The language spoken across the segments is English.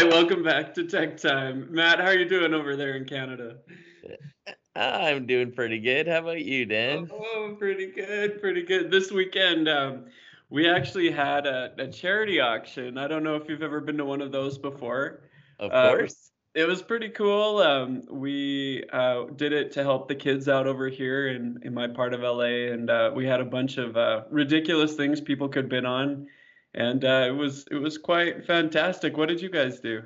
right, welcome back to Tech Time. Matt, how are you doing over there in Canada? I'm doing pretty good. How about you, Dan? Oh, pretty good, pretty good. This weekend, we actually had a charity auction. I don't know if you've ever been to one of those before. Of Uh, course. it was pretty cool. We did it to help the kids out over here in my part of LA, and we had a bunch of ridiculous things people could bid on, and it was quite fantastic. What did you guys do?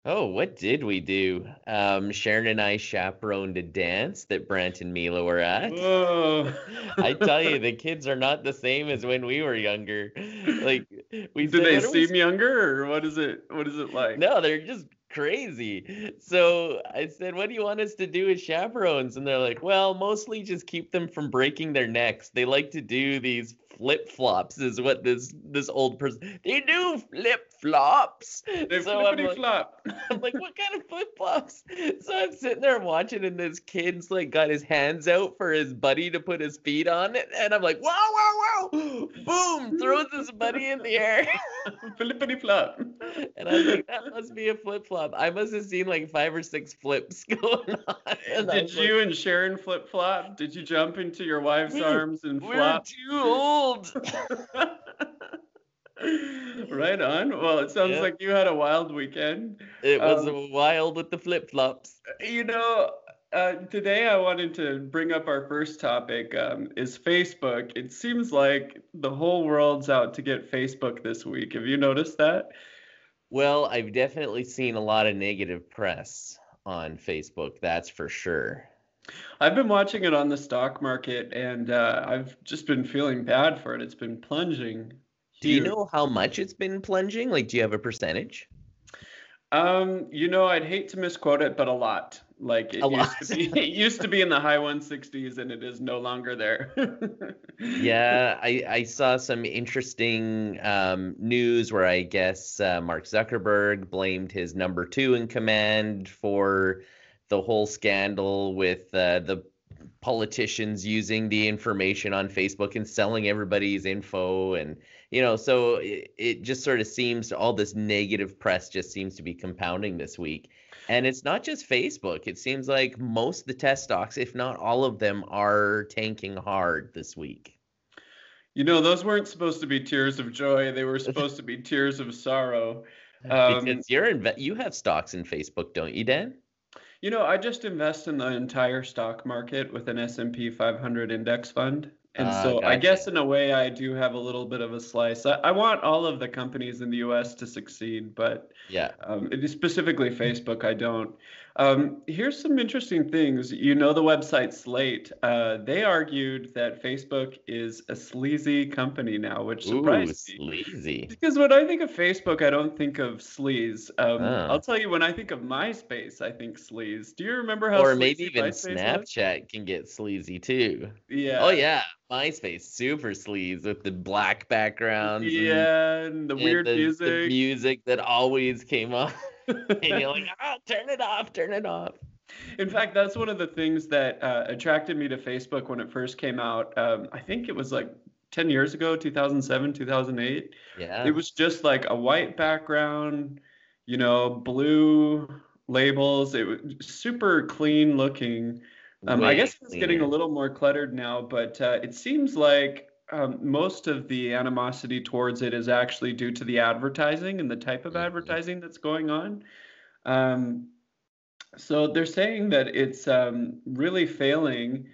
Oh, what did we do? Sharon and I chaperoned a dance that Brant and Mila were at. Whoa. I tell you, the kids are not the same as when we were younger. Like we Do said, they what are we seem younger or what is it like? No, they're just crazy. So I said, "What do you want us to do as chaperones?" And they're like, "Well, mostly just keep them from breaking their necks. They like to do these flip-flops," is what this old person. They do flip-flops. They So I'm flippity like, flop. I'm like, what kind of flip flops? So I'm sitting there watching, and this kid's like got his hands out for his buddy to put his feet on it, and I'm like, wow, wow, wow, boom, throws his buddy in the air, Flippity flop. and I was like, that must be a flip flop. I must have seen like 5 or 6 flips going on, and I Did was like, you and Sharon flip flop? Did you jump into your wife's we arms and we're flop? too old. Right on. Well, it sounds Yeah, like you had a wild weekend. it was Um, wild with the flip flops. you know, today I wanted to bring up our first topic, is Facebook. It seems like the whole world's out to get Facebook this week. Have you noticed that? Well, I've definitely seen a lot of negative press on Facebook, that's for sure. I've been watching it on the stock market, and I've just been feeling bad for it. It's been plunging Do you huge. know how much it's been plunging? Like, do you have a percentage? I'd hate to misquote it, but a lot. Like A it lot. used to be, it used to be in the high 160s, and it is no longer there. Yeah, I saw some interesting news where I guess Mark Zuckerberg blamed his number two in command for the whole scandal with the politicians using the information on Facebook and selling everybody's info. And, so it just sort of seems all this negative press just seems to be compounding this week. And it's not just Facebook. It seems like most of the test stocks, if not all of them, are tanking hard this week. Those weren't supposed to be tears of joy. They were supposed to be tears of sorrow. Um, Because you have stocks in Facebook, don't you, Dan? I just invest in the entire stock market with an S&P 500 index fund. And so I Gotcha. guess in a way I do have a little bit of a slice. I want all of the companies in the US to succeed, but Yeah. it is specifically Facebook, I don't. Here's some interesting things. The website Slate, they argued that Facebook is a sleazy company now, which Ooh, surprised me. sleazy. Because when I think of Facebook, I don't think of sleaze. I'll Oh. tell you, when I think of MySpace, I think sleaze. Do you remember how Or maybe sleazy even MySpace was? Snapchat can get sleazy too. Oh Yeah. yeah, MySpace super sleaze with the black backgrounds and Yeah, and the and weird the music. music that always came on, and you're like, turn it off, turn it off. In fact, that's one of the things that attracted me to Facebook when it first came out. I think it was like 10 years ago, 2007, 2008. It Yeah, was just like a white background, blue labels. It was super clean looking. I way guess it's getting a cleaner. little more cluttered now, but it seems like most of the animosity towards it is actually due to the advertising and the type of Mhm. advertising that's going on. Um, so they're saying that it's really failing,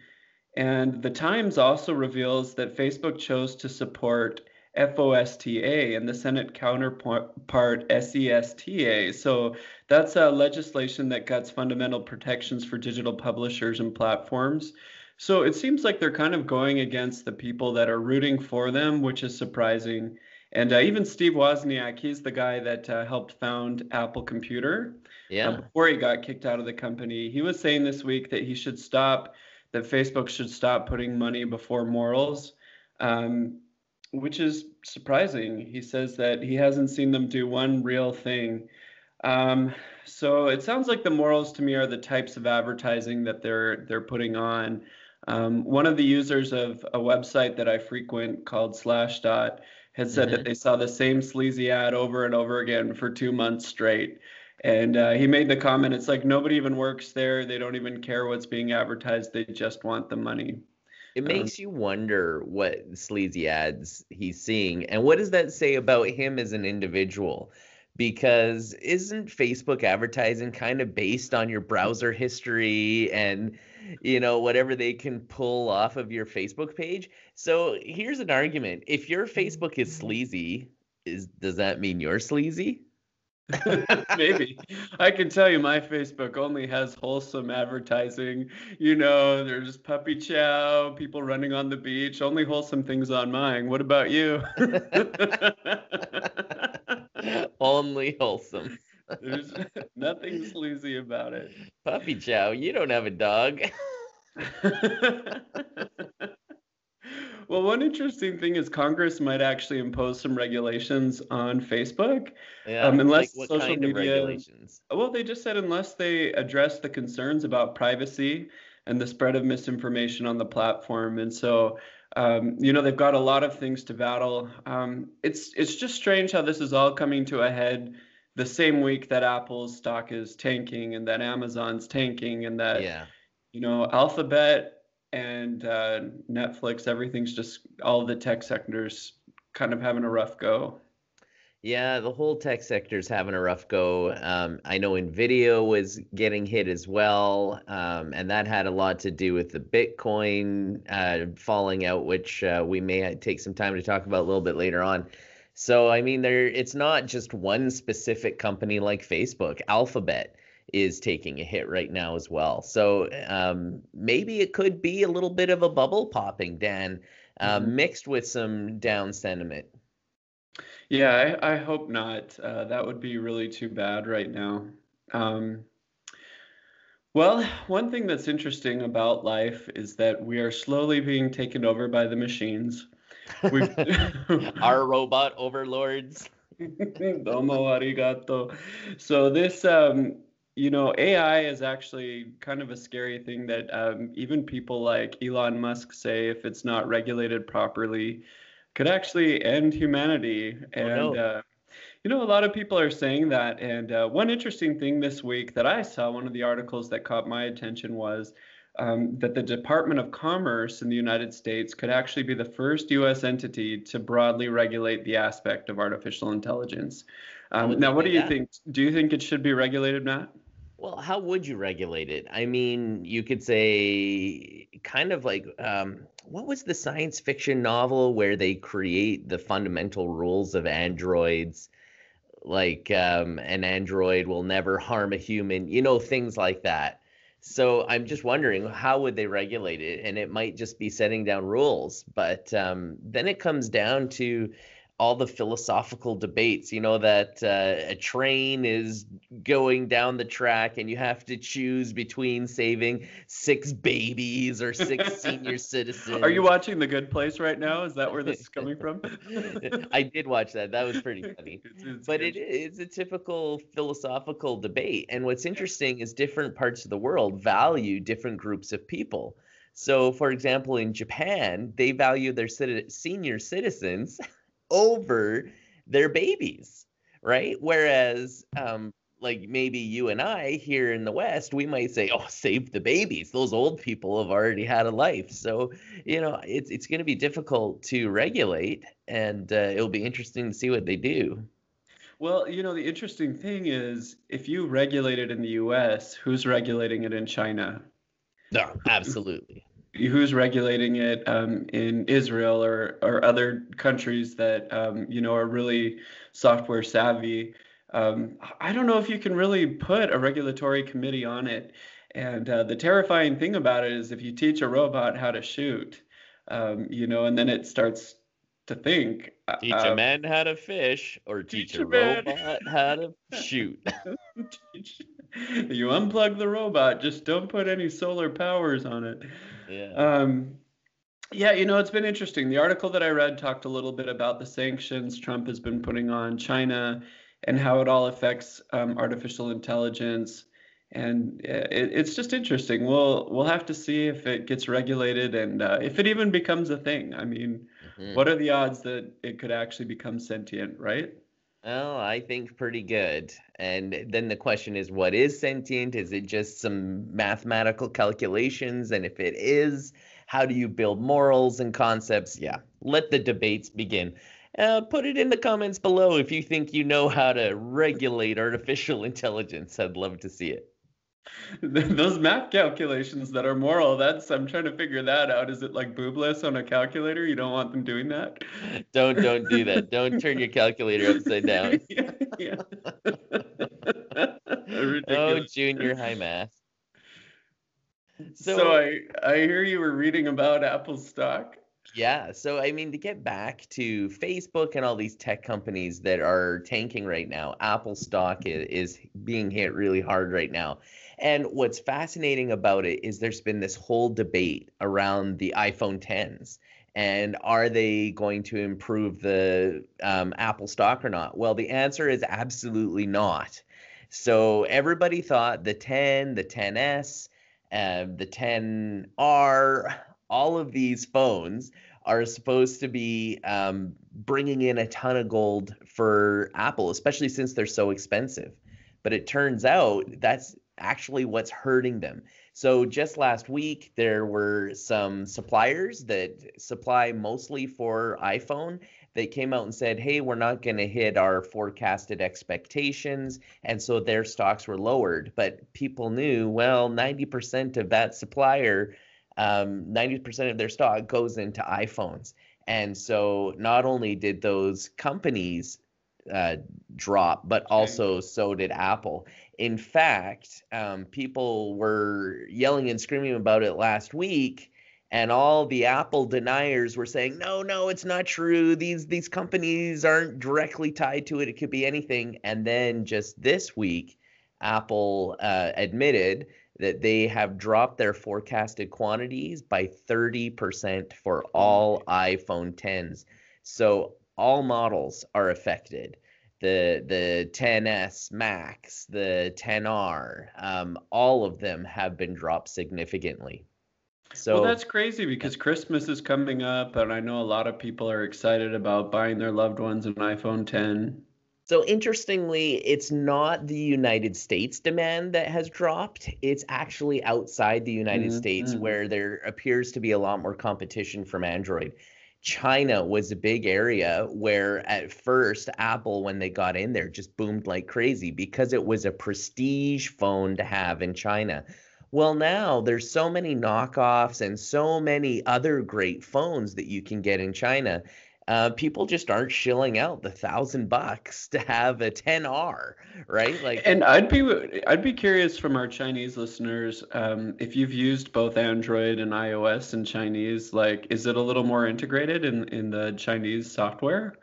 and the Times also reveals that Facebook chose to support FOSTA and the Senate counterpart SESTA. So that's legislation that cuts fundamental protections for digital publishers and platforms. So it seems like they're kind of going against the people that are rooting for them, which is surprising. And even Steve Wozniak, he's the guy that helped found Apple Computer Yeah. before he got kicked out of the company. He was saying this week that that Facebook should stop putting money before morals, um, which is surprising. He says that he hasn't seen them do one real thing. Um, so it sounds like the morals to me are the types of advertising that they're putting on. One of the users of a website that I frequent called Slashdot had said that Hmm. they saw the same sleazy ad over and over again for 2 months straight. And he made the comment, it's like nobody even works there. They don't even care what's being advertised. They just want the money. It Um, makes you wonder what sleazy ads he's seeing, and what does that say about him as an individual? Because isn't Facebook advertising kind of based on your browser history and, whatever they can pull off of your Facebook page? So here's an argument. If your Facebook is sleazy, does that mean you're sleazy? Maybe. I can tell you my Facebook only has wholesome advertising. There's puppy chow, people running on the beach, only wholesome things on mine. What about you? Only wholesome. There's nothing sleazy about it. Puppy chow, you don't have a dog. Well, one interesting thing is Congress might actually impose some regulations on Facebook, Yeah, like unless what social kind of media. regulations? Well, they just said unless they address the concerns about privacy and the spread of misinformation on the platform. And so, they've got a lot of things to battle. It's just strange how this is all coming to a head the same week that Apple's stock is tanking and that Amazon's tanking and that Yeah. Alphabet and Netflix, everything's just all the tech sectors kind of having a rough go. Yeah, the whole tech sector's having a rough go. I know Nvidia was getting hit as well, and that had a lot to do with the Bitcoin falling out, which we may take some time to talk about a little bit later on. So, I mean, it's not just one specific company like Facebook. Alphabet is taking a hit right now as well. So, maybe it could be a little bit of a bubble popping, Dan, Mhm. mixed with some down sentiment. Yeah, I hope not. That would be really too bad right now. Um, well, one thing that's interesting about life is that we are slowly being taken over by the machines. We've Our robot overlords. Domo arigato. So this, AI is actually kind of a scary thing that even people like Elon Musk say if it's not regulated properly could actually end humanity. Oh And no. a lot of people are saying that. And one interesting thing this week that I saw, one of the articles that caught my attention was that the Department of Commerce in the United States could actually be the first U.S. entity to broadly regulate the aspect of artificial intelligence. How would Now, they what do do you that? think? Do you think it should be regulated, Matt? Well, how would you regulate it? I mean, you could say kind of like what was the science fiction novel where they create the fundamental rules of androids? Like an android will never harm a human, things like that. So I'm just wondering how would they regulate it? And it might just be setting down rules, but then it comes down to all the philosophical debates, that a train is going down the track and you have to choose between saving 6 babies or 6 senior Are you citizens. watching The Good Place right now? Is that where this is coming from? I did watch that. That was pretty funny. It's But good. it is a typical philosophical debate. And what's interesting is different parts of the world value different groups of people. So, for example, in Japan, they value their senior citizens over their babies, right? Whereas, like maybe you and I here in the West, we might say, "Oh, save the babies. Those old people have already had a life." So, it's going to be difficult to regulate, and it'll be interesting to see what they do. Well, the interesting thing is if you regulate it in the US, who's regulating it in China? No, absolutely. Who's regulating it in Israel or other countries that are really software savvy? I don't know if you can really put a regulatory committee on it. And the terrifying thing about it is if you teach a robot how to shoot, and then it starts to think, Teach a man how to fish, or teach teach a a man. robot how to shoot. Teach- You unplug the robot, just don't put any solar powers on it. Yeah. Um, yeah, it's been interesting. The article that I read talked a little bit about the sanctions Trump has been putting on China and how it all affects artificial intelligence. And it's just interesting. We'll have to see if it gets regulated and if it even becomes a thing. I mean, Hmm. What are the odds that it could actually become sentient, right? Well, I think pretty good. And then the question is, what is sentient? Is it just some mathematical calculations? And if it is, how do you build morals and concepts? Yeah, let the debates begin. Put it in the comments below if you think you know how to regulate artificial intelligence. I'd love to see it. Those math calculations that are moral, I'm trying to figure that out. Is it like boobless on a calculator? You don't want them doing that? Don't do that. Don't turn your calculator upside down. Yeah, yeah. Oh, Ridiculous. junior high math. So So I hear you were reading about Apple stock. yeah, so I mean, to get back to Facebook and all these tech companies that are tanking right now, Apple stock is being hit really hard right now. And what's fascinating about it is there's been this whole debate around the iPhone 10s. And are they going to improve the Apple stock or not? Well, the answer is absolutely not. So everybody thought the 10, the 10s, the 10R, all of these phones are supposed to be bringing in a ton of gold for Apple, especially since they're so expensive. But it turns out that's actually what's hurting them. So just last week, there were some suppliers that supply mostly for iPhone. They came out and said, hey, we're not going to hit our forecasted expectations. And so their stocks were lowered. But people knew, well, 90% of that supplier 90% of their stock goes into iPhones. And so not only did those companies uh, drop, but Okay. also so did Apple. In fact, people were yelling and screaming about it last week, and all the Apple deniers were saying, "No, no, it's not true. These companies aren't directly tied to it. It could be anything." And then just this week, Apple admitted that they have dropped their forecasted quantities by 30% for Oh my. all iPhone 10s. So all models are affected. The 10s Max, the 10R, all of them have been dropped significantly. Well, So that's crazy yeah. because Christmas is coming up, and I know a lot of people are excited about buying their loved ones an iPhone 10. So interestingly, it's not the United States demand that has dropped. It's actually outside the United States Mhm. where there appears to be a lot more competition from Android. China was a big area where at first Apple, when they got in there, just boomed like crazy because it was a prestige phone to have in China. Well, now there's so many knockoffs and so many other great phones that you can get in China, people just aren't shilling out the $1,000 to have a 10R, right? Like, And I'd be curious from our Chinese listeners, if you've used both Android and iOS in Chinese, like, is it a little more integrated in the Chinese software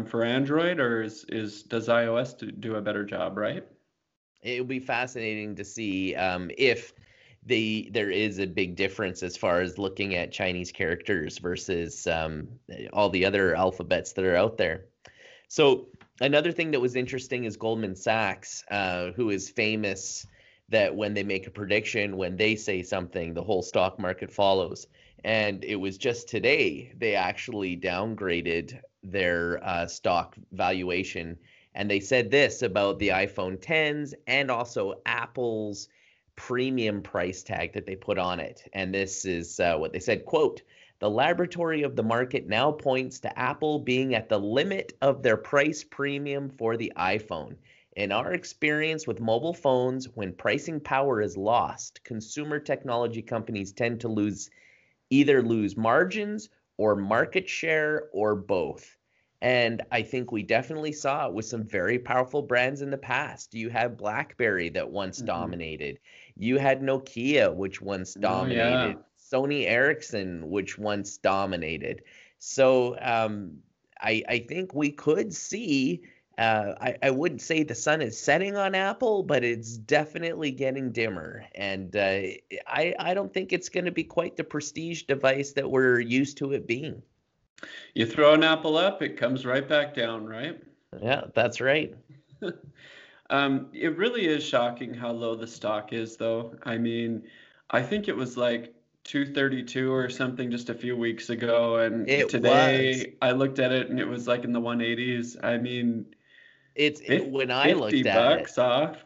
for Android, or does iOS do a better job, right? it would be fascinating to see if there is a big difference as far as looking at Chinese characters versus all the other alphabets that are out there. So another thing that was interesting is Goldman Sachs, who is famous that when they make a prediction, when they say something, the whole stock market follows. And it was just today they actually downgraded their stock valuation. And they said this about the iPhone 10s and also Apple's premium price tag that they put on it. And this is what they said, quote, the laboratory of the market now points to Apple being at the limit of their price premium for the iPhone. In our experience with mobile phones, when pricing power is lost, consumer technology companies tend to either lose margins or market share or both. And I think we definitely saw it with some very powerful brands in the past. You had BlackBerry that once Hmm. dominated. You had Nokia, which once Oh yeah. dominated. Sony Ericsson, which once dominated. So I think we could see. I wouldn't say the sun is setting on Apple, but it's definitely getting dimmer. And I don't think it's going to be quite the prestige device that we're used to it being. You throw an apple up, it comes right back down, right? Yeah, that's right. It really is shocking how low the stock is, though. I mean, I think it was like 232 or something just a few weeks ago, and It was. today I looked at it and it was like in the 180s. I mean, When I 50 looked at it, bucks off.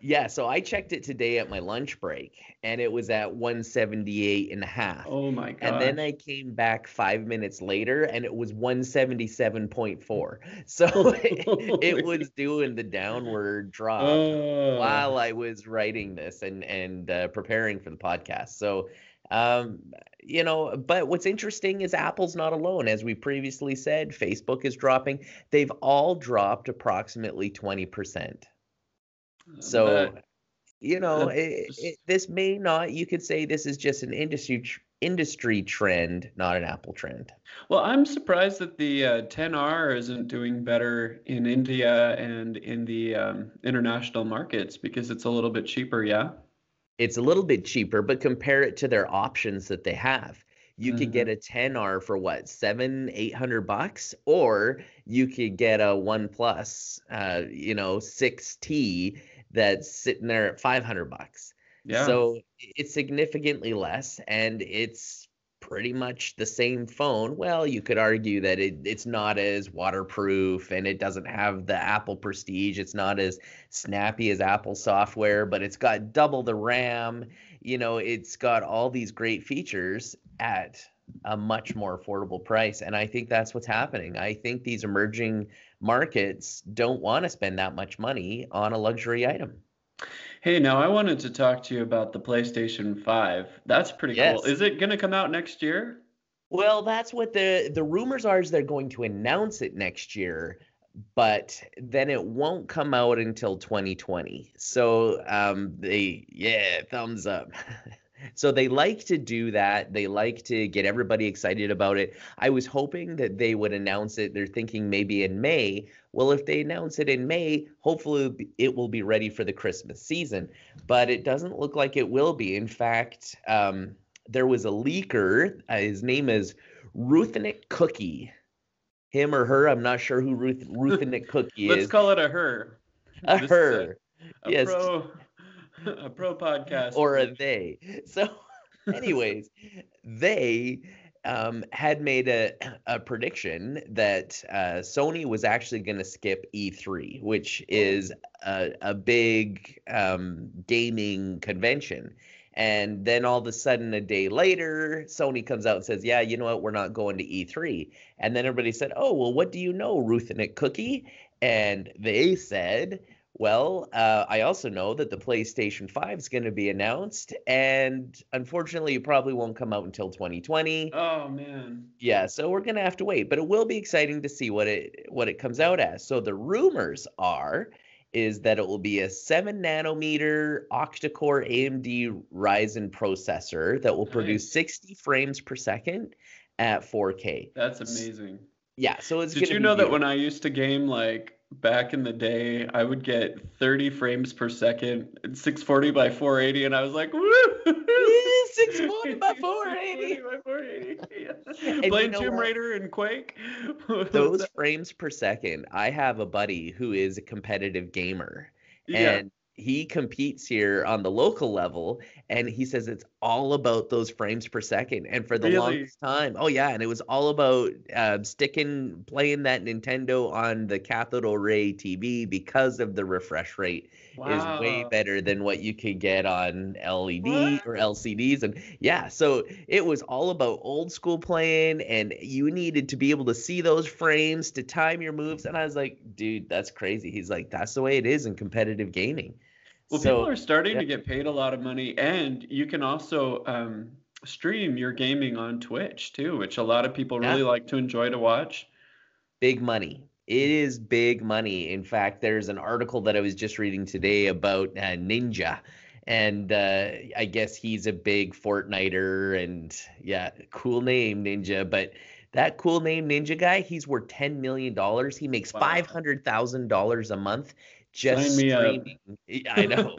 yeah, so I checked it today at my lunch break and it was at 178 and a half. Oh my And then I gosh. came back 5 minutes later and it was 177.4. So it Holy. was doing the downward drop Oh. while I was writing this and preparing for the podcast. So, um, but what's interesting is Apple's not alone. As we previously said, Facebook is dropping. They've all dropped approximately 20%. So, That that's this may not, you could say this is just an industry trend, not an Apple trend. well, I'm surprised that the 10R isn't doing better in India and in the international markets because it's a little bit cheaper, yeah? It's a little bit cheaper, but compare it to their options that they have. You could get Hmm. a 10R for what, 800 bucks, or you could get a OnePlus, 6T that's sitting there at 500 bucks. Yeah. So it's significantly less, and it's pretty much the same phone. Well, you could argue that it's not as waterproof and it doesn't have the Apple prestige. It's not as snappy as Apple software, but it's got double the RAM. It's got all these great features at a much more affordable price. And I think that's what's happening. I think these emerging markets don't want to spend that much money on a luxury item. Hey, now I wanted to talk to you about the PlayStation 5. That's pretty cool. Yes. Is it going to come out next year? Well, that's what the rumors are, is they're going to announce it next year, but then it won't come out until 2020. So thumbs up. So they like to do that. They like to get everybody excited about it. I was hoping that they would announce it. They're thinking maybe in May. Well, if they announce it in May, hopefully it will be ready for the Christmas season. But it doesn't look like it will be. In fact, there was a leaker. His name is Ruthenick Cookie. Him or her, I'm not sure who Ruthenick Cookie Let's is. call it a her. A This is her. a Yes, pro a pro podcast or a prediction. they. So, anyways, they had made a prediction that Sony was actually going to skip E3, which Oh, is a big gaming convention. And then all of a sudden, a day later, Sony comes out and says, "Yeah, you know what? We're not going to E3." And then everybody said, "Oh, well, what do you know, Ruth and Nick Cookie?" And they said, well, I also know that the PlayStation 5 is going to be announced, and unfortunately, it probably won't come out until 2020. oh man. Yeah, so we're going to have to wait, but it will be exciting to see what it comes out as. So the rumors is that it will be a 7 nanometer octa-core AMD Ryzen processor that will produce Nice. 60 frames per second at 4K. That's amazing. Yeah, so it's Did going to you be know that when beautiful. I used to game like back in the day, I would get 30 frames per second, 640 by 480, and I was like, woo! 640 by 640 480. by 480. Yeah. And you Playing know Tomb what? Raider and Quake. What's Those that? frames per second, I have a buddy who is a competitive gamer, Yeah, and he competes here on the local level, and he says it's all about those frames per second. And for the really. longest time, oh yeah, and it was all about playing that Nintendo on the cathode array TV because of the refresh rate is way Wow. better than what you could get on What? LED or LCDs. And yeah, so it was all about old school playing, and you needed to be able to see those frames to time your moves. And I was like, dude, that's crazy. He's like, that's the way it is in competitive gaming. Well, people So are starting yeah, to get paid a lot of money, and you can also stream your gaming on Twitch too, which a lot of people yeah, really like to enjoy to watch. big money. It is big money. In fact, there's an article that I was just reading today about Ninja. And I guess he's a big Fortniter, and yeah, cool name Ninja. But that cool name Ninja guy, he's worth $10 million. He makes Wow. $500,000 a month just Sign me up. streaming. I know,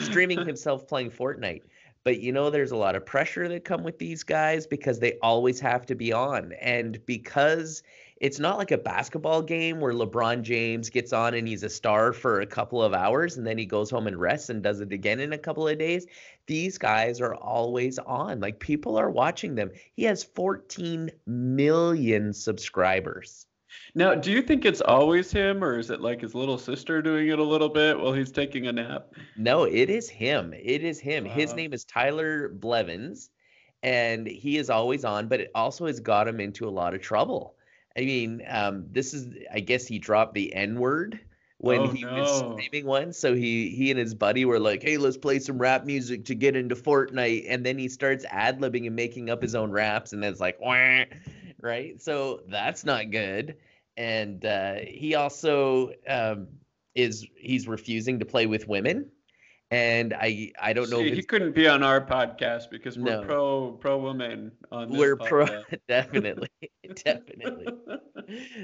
streaming himself playing Fortnite. But there's a lot of pressure that come with these guys because they always have to be on, and because it's not like a basketball game where LeBron James gets on and he's a star for a couple of hours and then he goes home and rests and does it again in a couple of days. These guys are always on. Like, people are watching them. He has 14 million subscribers. Now, do you think it's always him, or is it like his little sister doing it a little bit while he's taking a nap? No, it is him. It is him. His Wow. name is Tyler Blevins, and he is always on, but it also has got him into a lot of trouble. I mean, I guess he dropped the N word when Oh he was no. streaming one. So he and his buddy were like, "Hey, let's play some rap music to get into Fortnite," and then he starts ad-libbing and making up his own raps, and then it's like, "Wah," right? So that's not good. And he also he's refusing to play with women. And I don't know if See, he it's couldn't be on our podcast because we're no, pro woman on this we're pro podcast. definitely, definitely.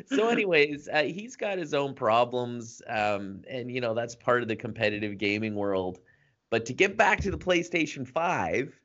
So anyways, he's got his own problems, and that's part of the competitive gaming world. But to get back to the PlayStation 5,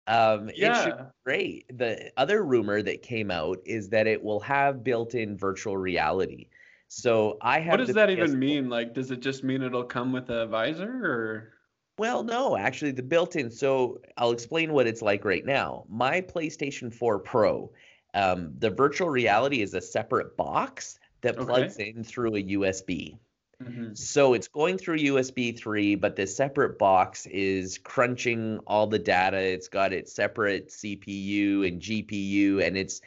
it should be Yeah. great. The other rumor that came out is that it will have built-in virtual reality. So I What have does the that even PS4. mean? Like, does it just mean it'll come with a visor or? Well, no, actually, the built-in. So I'll explain what it's like right now. My PlayStation 4 Pro, the virtual reality is a separate box that Okay. plugs in through a USB. Hmm. So it's going through USB 3, but the separate box is crunching all the data. It's got its separate CPU and GPU, and it's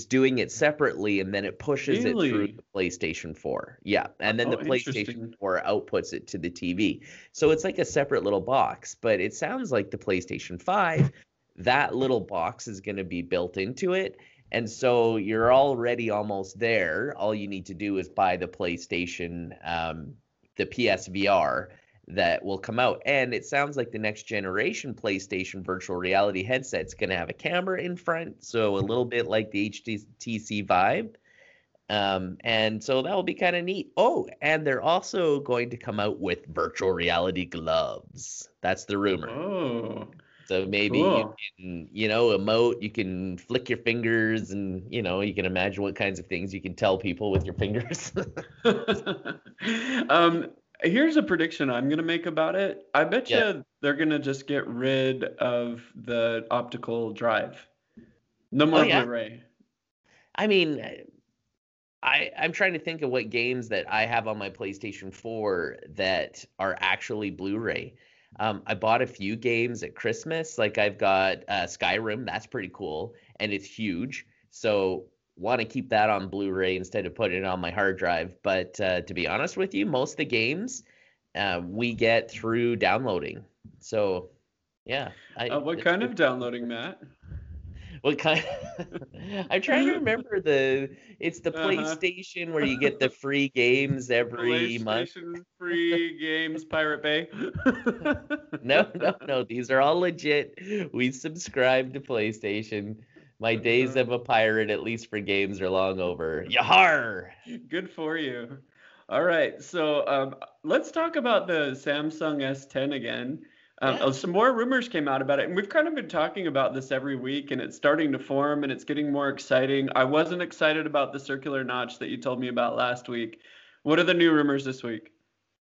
doing it separately, and then it pushes it through Really? the PlayStation 4. Yeah, and then the Oh, PlayStation interesting. 4 outputs it to the TV. So it's like a separate little box, but it sounds like the PlayStation 5, that little box is going to be built into it. And so you're already almost there. All you need to do is buy the PlayStation, the PSVR that will come out. And it sounds like the next generation PlayStation virtual reality headset's going to have a camera in front, so a little bit like the HTC Vive. And so that will be kind of neat. Oh, and they're also going to come out with virtual reality gloves. That's the rumor. Whoa. So maybe you Cool. can, emote, you can flick your fingers and, you can imagine what kinds of things you can tell people with your fingers. Um, Here's a prediction I'm gonna make about it. I bet Yeah. you they're gonna just get rid of the optical drive. No Oh more yeah. Blu-ray. I mean, I'm trying to think of what games that I have on my PlayStation 4 that are actually Blu-ray. I bought a few games at Christmas. Like I've got Skyrim, that's pretty cool, and it's huge. So want to keep that on Blu-ray instead of putting it on my hard drive. But to be honest with you, most of the games we get through downloading. So yeah, What it's kind good. of downloading, Matt? What kind? I'm trying to remember it's the Uh-huh. PlayStation where you get the free games every month. PlayStation free games, Pirate Bay. No, no, no. These are all legit. We subscribe to PlayStation. My days Uh-huh. of a pirate, at least for games, are long over. Yahar! Good for you. All right, so let's talk about the Samsung S10 again. Yeah. Some more rumors came out about it, and we've kind of been talking about this every week, and it's starting to form, and it's getting more exciting. I wasn't excited about the circular notch that you told me about last week. What are the new rumors this week?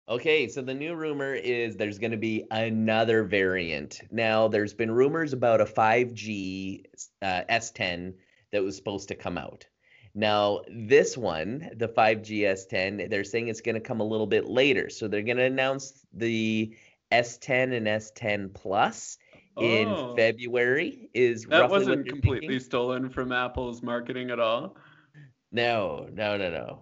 Okay, so the new rumor is there's going to be another variant. Now, there's been rumors about a 5G S10 that was supposed to come out. Now, this one, the 5G S10, they're saying it's going to come a little bit later. So they're going to announce the S10 and S10 Plus in Oh, February, is that roughly what wasn't they're completely thinking. stolen from Apple's marketing at all. No, no, no, no.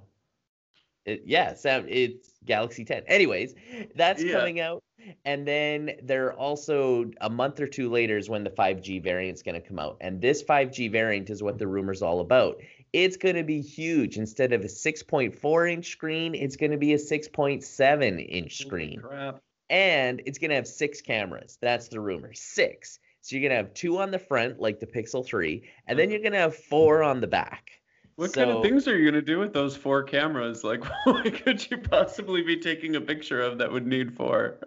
Yeah, Sam, it's Galaxy 10. Anyways, that's Yeah. coming out. And then they're also a month or two later is when the 5G variant's going to come out. And this 5G variant is what the rumor's all about. It's going to be huge. Instead of a 6.4-inch screen, it's going to be a 6.7-inch Holy screen. crap. And it's going to have 6 cameras. That's the rumor. 6. So you're going to have 2 on the front, like the Pixel 3, and then you're going to have 4 on the back. What kind of So things are you going to do with those four cameras? Like, what could you possibly be taking a picture of that would need four?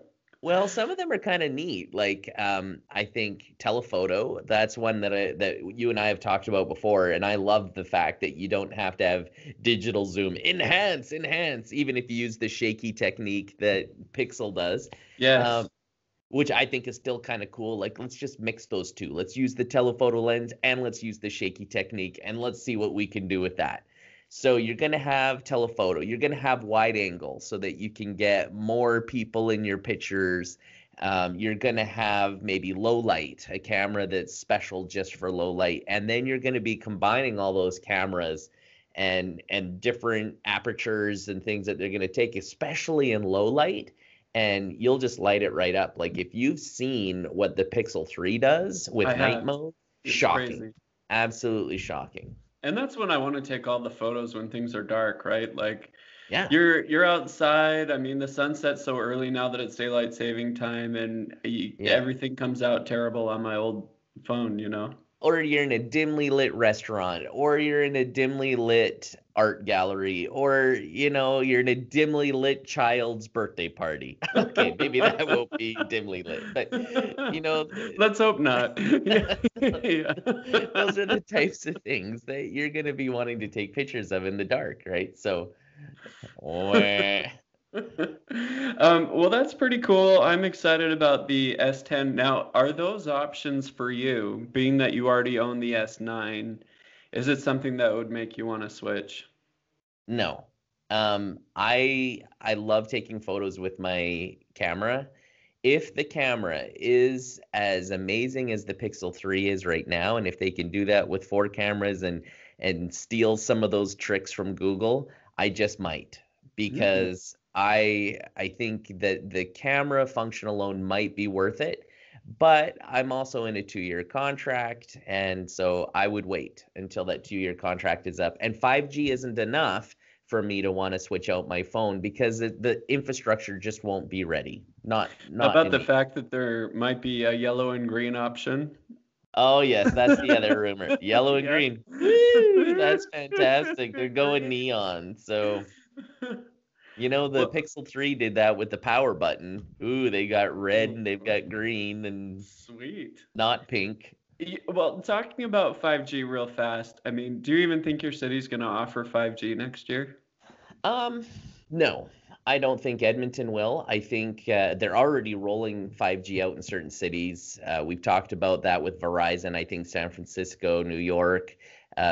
Well, some of them are kind of neat. Like, I think telephoto, that's one that you and I have talked about before, and I love the fact that you don't have to have digital zoom. Enhance, even if you use the shaky technique that Pixel does. Yes, Um, which I think is still kind of cool. Like, let's just mix those two. Let's use the telephoto lens and let's use the shaky technique and let's see what we can do with that. So you're going to have telephoto, you're going to have wide angle so that you can get more people in your pictures. You're going to have maybe low light, a camera that's special just for low light. And then you're going to be combining all those cameras and different apertures and things that they're going to take, especially in low light, and you'll just light it right up. Like if you've seen what the Pixel 3 does I with night have. mode, It's shocking. crazy. Absolutely shocking. And that's when I want to take all the photos when things are dark, right? Like Yeah. you're outside. I mean, the sun sets so early now that it's daylight saving time, and Yeah. everything comes out terrible on my old phone, you know? Or you're in a dimly lit restaurant, or you're in a dimly lit art gallery, or you're in a dimly lit child's birthday party. Okay, maybe that won't be dimly lit, but you know, Let's hope not. Yeah. Yeah. those are the types of things that you're going to be wanting to take pictures of in the dark, right? So, wah. Well, that's pretty cool. I'm excited about the S10. Now, are those options for you, being that you already own the S9? Is it something that would make you want to switch? No. I love taking photos with my camera. If the camera is as amazing as the Pixel 3 is right now, and if they can do that with 4 cameras and steal some of those tricks from Google, I just might, Mm. because I think that the camera function alone might be worth it. But I'm also in a 2-year contract, and so I would wait until that 2-year contract is up. And 5G isn't enough for me to want to switch out my phone because the infrastructure just won't be ready. How Not about in the a fact that there might be a yellow and green option? Oh yes, that's the other rumor. Yellow and Yeah. green. Woo! That's fantastic. They're going Great. neon. So, the Well, Pixel 3 did that with the power button. Ooh, they got red oh, and they've got green and sweet. not pink. Well, talking about 5G real fast, I mean, do you even think your city's going to offer 5G next year? Um, no, I don't think Edmonton will. I think they're already rolling 5G out in certain cities. We've talked about that with Verizon. I think San Francisco, New York,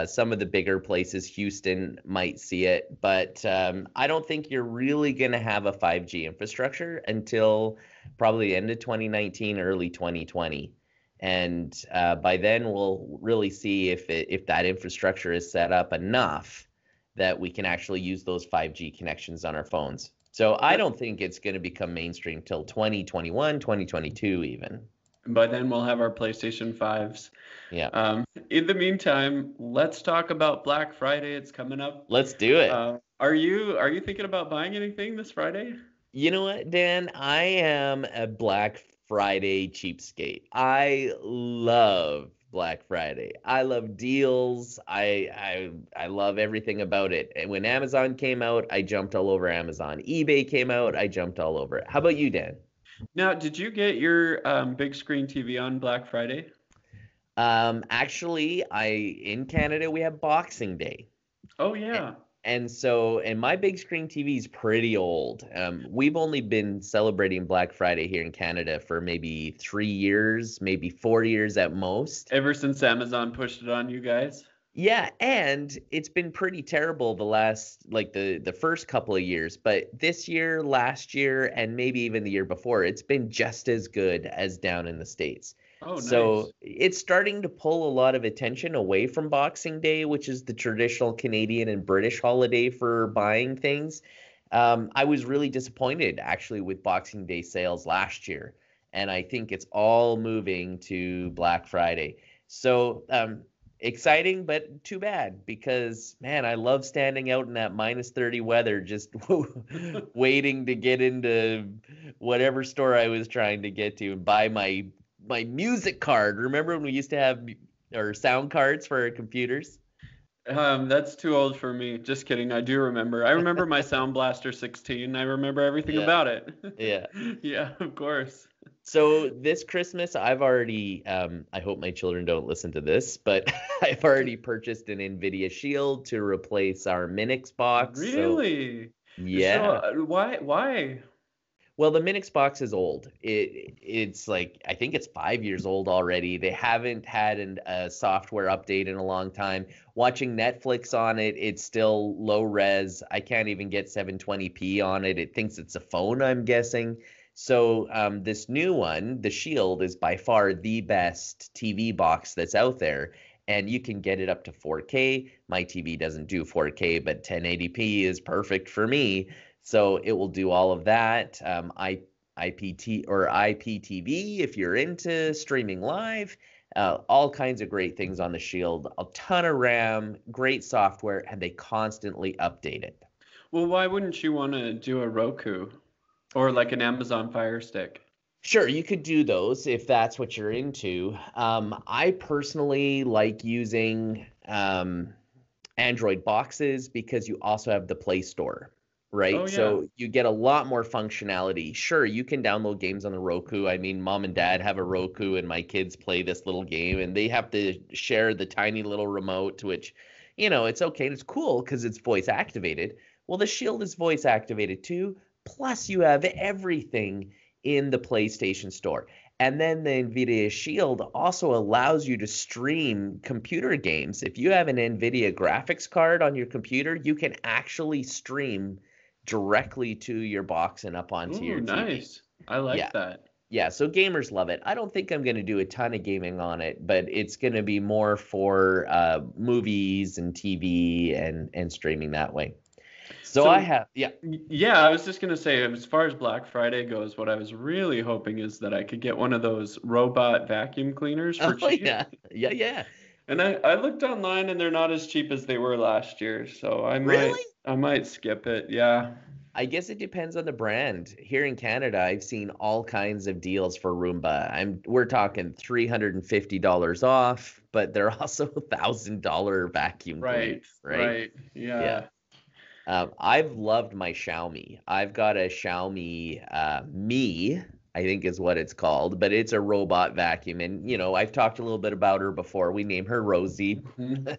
some of the bigger places, Houston might see it. But I don't think you're really going to have a 5G infrastructure until probably the end of 2019, early 2020. And by then, we'll really see if that infrastructure is set up enough that we can actually use those 5G connections on our phones. So I But don't think it's going to become mainstream till 2021, 2022 even. by then we'll have our PlayStation 5s. Yeah. In the meantime, let's talk about Black Friday. It's coming up. Let's do it. Are you thinking about buying anything this Friday? You know what, Dan? I am a Black Friday cheapskate. I love Black Friday. I love deals. I love everything about it. And when Amazon came out, I jumped all over Amazon. eBay came out, I jumped all over it. How about you, Dan? Now, did you get your big screen TV on Black Friday? Actually, I in Canada we have Boxing Day. Oh A- yeah. and my big screen TV is pretty old. We've only been celebrating Black Friday here in Canada for maybe 3 years, maybe 4 years at most. Ever since Amazon pushed it on you guys? Yeah, and it's been pretty terrible the last like the first couple of years, but this year, last year, and maybe even the year before, it's been just as good as down in the States. Oh, So nice. it's starting to pull a lot of attention away from Boxing Day, which is the traditional Canadian and British holiday for buying things. I was really disappointed actually with Boxing Day sales last year, and I think it's all moving to Black Friday. So exciting, but too bad because man, I love standing out in that minus 30 weather, just waiting to get into whatever store I was trying to get to and buy my music card. Remember when we used to have our sound cards for our computers? That's too old for me. Just kidding. I do remember. I remember my Sound Blaster 16. I remember everything Yeah, about it. yeah. Yeah, of course. So this Christmas, I've already, I hope my children don't listen to this, but I've already purchased an NVIDIA Shield to replace our Minix box. So Really? So yeah. why? Why? Well, the Minix box is old. It's like I think it's 5 years old already. They haven't had a software update in a long time. Watching Netflix on it, it's still low res. I can't even get 720p on it. It thinks it's a phone, I'm guessing. So this new one, the Shield, is by far the best TV box that's out there. And you can get it up to 4K. My TV doesn't do 4K, but 1080p is perfect for me. So it will do all of that. IPT or IPTV if you're into streaming live. All kinds of great things on the Shield. A ton of RAM, great software, and they constantly update it. Well, why wouldn't you want to do a Roku or like an Amazon Fire Stick? Sure, you could do those if that's what you're into. I personally like using Android boxes because you also have the Play Store, Oh right? yeah. So you get a lot more functionality. Sure, you can download games on the Roku. I mean, mom and dad have a Roku, and my kids play this little game, and they have to share the tiny little remote, which, it's okay and it's cool because it's voice activated. Well, the Shield is voice activated too. Plus, you have everything in the PlayStation Store. And then the NVIDIA Shield also allows you to stream computer games. If you have an NVIDIA graphics card on your computer, you can actually stream directly to your box and up onto Ooh, your TV. nice. I Yeah. like that. Yeah, so gamers love it. I don't think I'm going to do a ton of gaming on it, but it's going to be more for movies and TV and streaming that way. So I So have, yeah. yeah, I was just gonna say, as far as Black Friday goes, what I was really hoping is that I could get one of those robot vacuum cleaners for Oh, cheap. yeah. Yeah, yeah. And I looked online and they're not as cheap as they were last year, so Really? I might skip it. Yeah. I guess it depends on the brand. Here in Canada, I've seen all kinds of deals for Roomba. We're talking $350 off, but they're also $1,000 vacuum cleaners, Right, right? right. Yeah. Yeah. I've loved my Xiaomi. I've got a Xiaomi Mi, I think is what it's called, but it's a robot vacuum. And, I've talked a little bit about her before. We name her Rosie. Mhm.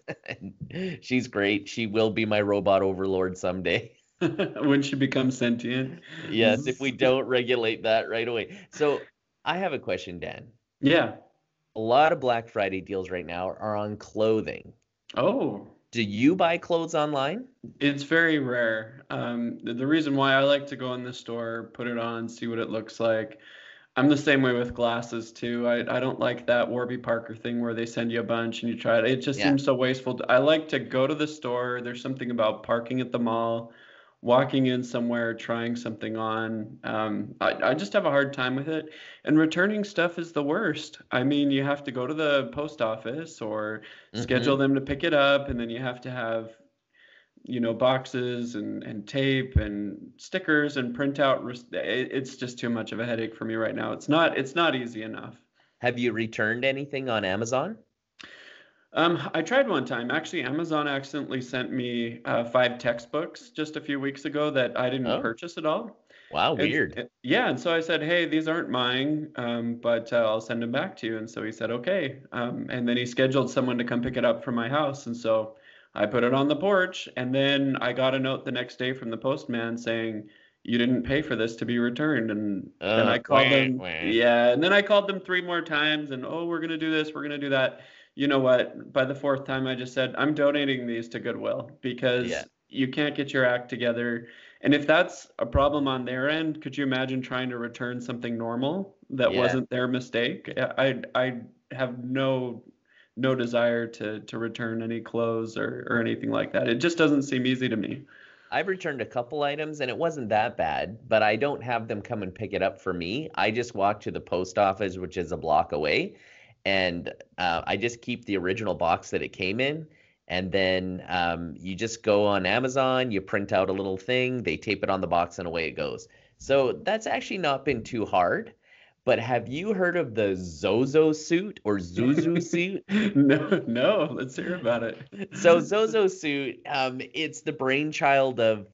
She's great. She will be my robot overlord someday. When she becomes sentient. Yes, if we don't regulate that right away. So I have a question, Dan. Yeah. A lot of Black Friday deals right now are on clothing. Oh. Do you buy clothes online? It's very rare. The reason why I like to go in the store, put it on, see what it looks like. I'm the same way with glasses too. I don't like that Warby Parker thing where they send you a bunch and you try it. It just Yeah. seems so wasteful. I like to go to the store. There's something about parking at the mall, walking in somewhere, trying something on. I just have a hard time with it. And returning stuff is the worst. I mean, you have to go to the post office or schedule Mm-hmm. them to pick it up, and then you have to have boxes and tape and stickers and print out. It's just too much of a headache for me right now. It's not easy enough. Have you returned anything on Amazon? I tried one time. Actually, Amazon accidentally sent me 5 textbooks just a few weeks ago that I didn't Oh, purchase at all. wow, And weird. yeah, and so I said, hey, these aren't mine, but I'll send them back to you. And so he said, okay. And then he scheduled someone to come pick it up from my house. And so I put it on the porch. And then I got a note the next day from the postman saying, you didn't pay for this to be returned. And then I called Wah, them. wah. Yeah. And then I called them 3 more times and, oh, we're going to do this. We're going to do that. You know what? By the fourth time, I just said, I'm donating these to Goodwill Yeah, because you can't get your act together. And if that's a problem on their end, could you imagine trying to return something normal that yeah. wasn't their mistake? I have no desire to return any clothes or anything like that. It just doesn't seem easy to me. I've returned a couple items and it wasn't that bad, but I don't have them come and pick it up for me. I just walk to the post office, which is a block away, and I just keep the original box that it came in. And then you just go on Amazon, you print out a little thing, they tape it on the box, and away it goes. So that's actually not been too hard. But have you heard of the Zozosuit or Zozosuit? No, let's hear about it. So Zozosuit, it's the brainchild of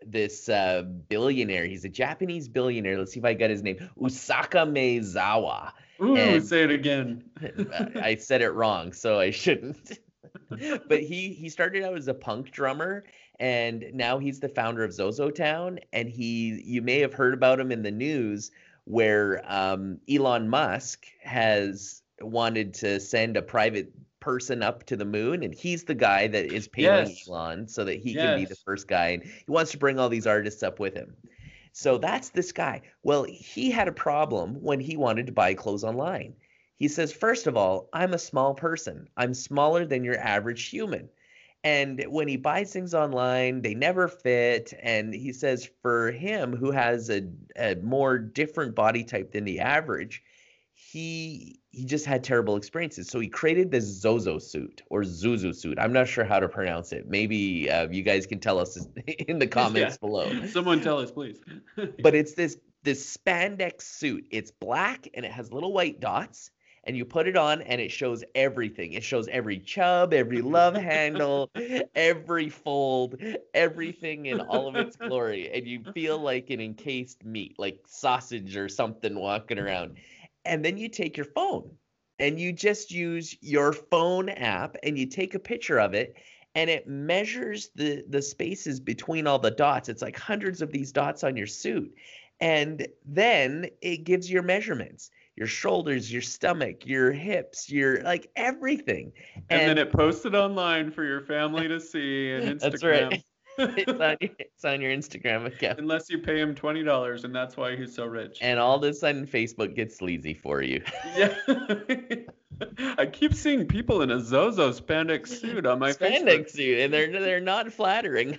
this billionaire. He's a Japanese billionaire. Let's see if I got his name. Usaka Maezawa. Ooh, And say it again. I said it wrong, so I shouldn't. But he started out as a punk drummer, and now he's the founder of Zozotown. And you may have heard about him in the news, where Elon Musk has wanted to send a private person up to the moon, and he's the guy that is paying Yes. Elon so that he can be the Yes. first guy, and he wants to bring all these artists up with him. So that's this guy. Well, he had a problem when he wanted to buy clothes online. He says, first of all, I'm a small person. I'm smaller than your average human. And when he buys things online, they never fit. And he says for him, who has a more different body type than the average, he just had terrible experiences. So he created this Zozosuit or Zozosuit. I'm not sure how to pronounce it. Maybe you guys can tell us in the comments below. Someone tell us, please. But it's this spandex suit. It's black and it has little white dots. And you put it on and it shows everything. It shows every chub, every love handle, every fold, everything in all of its glory. And you feel like an encased meat, like sausage or something walking around. And then you take your phone and you just use your phone app and you take a picture of it, and it measures the spaces between all the dots. It's like hundreds of these dots on your suit. And then it gives your measurements, your shoulders, your stomach, your hips, your like everything. And then it posted online for your family to see and Instagram. That's right. It's on your Instagram account. Unless you pay him $20, and that's why he's so rich. And all of a sudden, Facebook gets sleazy for you. Yeah. I keep seeing people in a Zozo spandex suit on my spandex suit, and they're not flattering.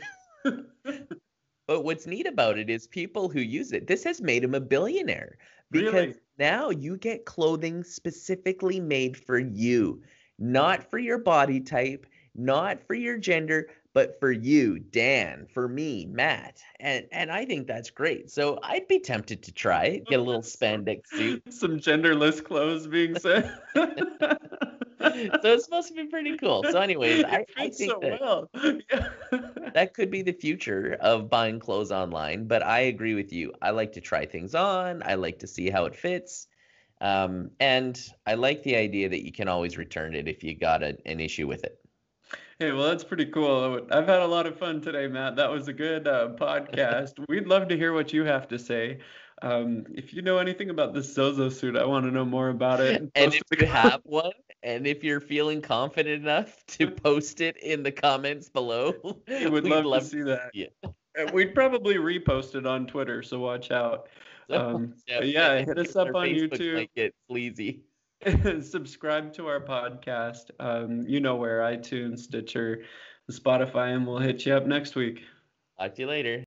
But what's neat about it is people who use it. This has made him a billionaire because Really? now you get clothing specifically made for you, not for your body type, not for your gender, but for you, Dan, for me, Matt. And I think that's great. So I'd be tempted to try it, get a little spandex suit. Some genderless clothes being said. So it's supposed to be pretty cool. So anyways, I think so that well. Yeah. that could be the future of buying clothes online. But I agree with you. I like to try things on. I like to see how it fits. And I like the idea that you can always return it if you got an issue with it. Hey, well, that's pretty cool. I've had a lot of fun today, Matt. That was a good podcast. We'd love to hear what you have to say. If you know anything about this Zozosuit, I want to know more about it. And if you have one, and if you're feeling confident enough to post it in the comments below, we'd love to see that. Yeah. We'd probably repost it on Twitter, so watch out. Yeah, hit us up on Facebook YouTube. might get sleazy. Subscribe to our podcast. You know where, iTunes, Stitcher, Spotify, and we'll hit you up next week. Talk to you later.